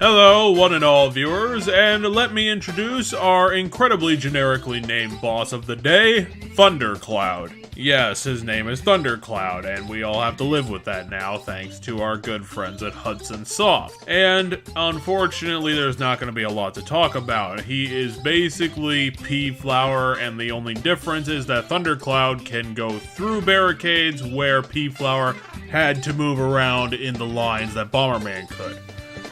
Hello, one and all viewers, and let me introduce our incredibly generically named boss of the day, Thundercloud. Yes, his name is Thundercloud, and we all have to live with that now thanks to our good friends at Hudson Soft. And unfortunately, there's not going to be a lot to talk about. He is basically Pea Flower, and the only difference is that Thundercloud can go through barricades where Pea Flower had to move around in the lines that Bomberman could.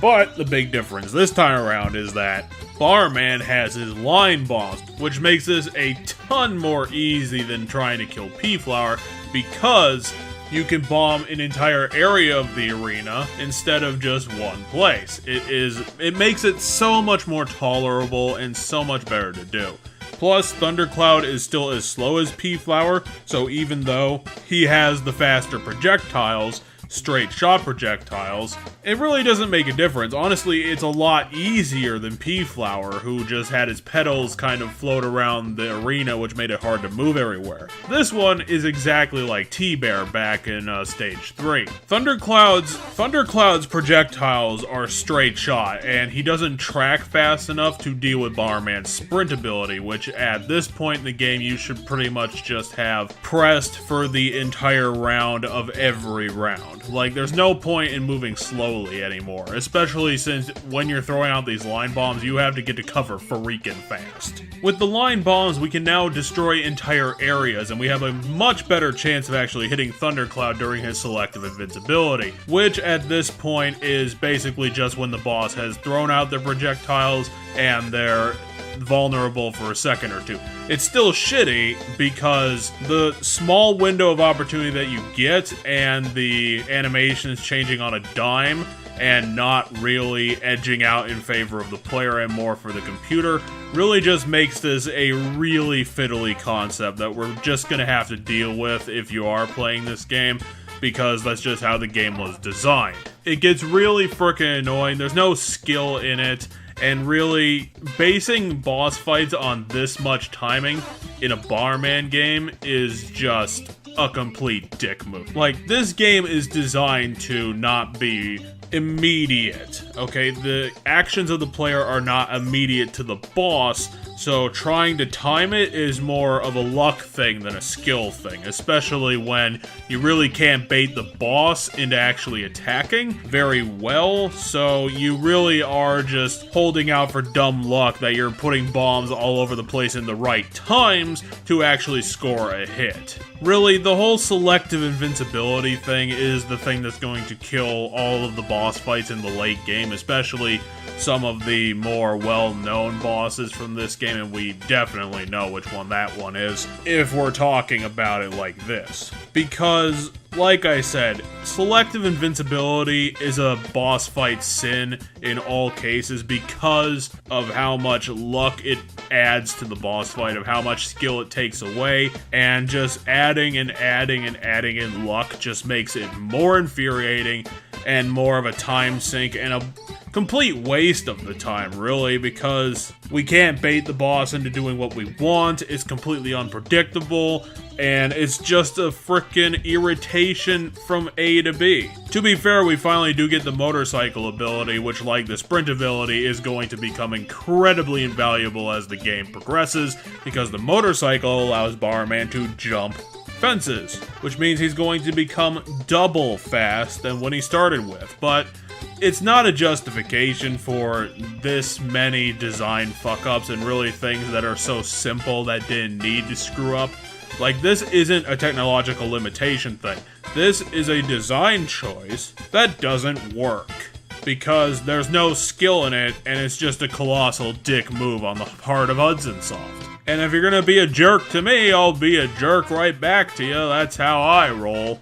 But the big difference this time around is that Bomberman has his line bombs, which makes this a ton more easy than trying to kill Pea Flower because you can bomb an entire area of the arena instead of just one place. It makes it so much more tolerable and so much better to do. Plus, Thundercloud is still as slow as Pea Flower, so even though he has the faster projectiles, straight shot projectiles, it really doesn't make a difference. Honestly, it's a lot easier than Pea Flower, who just had his petals kind of float around the arena, which made it hard to move everywhere. This one is exactly like T-Bear back in Stage 3. Thundercloud's projectiles are straight shot, and he doesn't track fast enough to deal with Bomberman's sprint ability, which at this point in the game you should pretty much just have pressed for the entire round of every round. Like, there's no point in moving slowly anymore, especially since when you're throwing out these line bombs, you have to get to cover freaking fast. With the line bombs, we can now destroy entire areas, and we have a much better chance of actually hitting Thundercloud during his selective invincibility, which at this point is basically just when the boss has thrown out their projectiles and they're vulnerable for a second or two. It's still shitty because the small window of opportunity that you get and the animations changing on a dime and not really edging out in favor of the player and more for the computer really just makes this a really fiddly concept that we're just gonna have to deal with if you are playing this game, because that's just how the game was designed. It gets really frickin' annoying, there's no skill in it, and really, basing boss fights on this much timing in a Bomberman game is just a complete dick move. Like, this game is designed to not be immediate, okay? The actions of the player are not immediate to the boss, so trying to time it is more of a luck thing than a skill thing, especially when you really can't bait the boss into actually attacking very well, so you really are just holding out for dumb luck that you're putting bombs all over the place in the right times to actually score a hit. Really, the whole selective invincibility thing is the thing that's going to kill all of the boss fights in the late game, especially some of the more well-known bosses from this game, and we definitely know which one that one is if we're talking about it like this. Because, like I said, selective invincibility is a boss fight sin in all cases because of how much luck it adds to the boss fight, of how much skill it takes away, and just adding and adding and adding in luck just makes it more infuriating and more of a time sink and a complete waste of the time, really, because we can't bait the boss into doing what we want, it's completely unpredictable, and it's just a frickin' irritation from A to B. To be fair, we finally do get the motorcycle ability, which, like the sprint ability, is going to become incredibly invaluable as the game progresses, because the motorcycle allows Bomberman to jump fences, which means he's going to become double fast than when he started with, but it's not a justification for this many design fuck-ups and really things that are so simple that didn't need to screw up. Like, this isn't a technological limitation thing. This is a design choice that doesn't work because there's no skill in it and it's just a colossal dick move on the part of Hudson Soft. And if you're gonna be a jerk to me, I'll be a jerk right back to you. That's how I roll.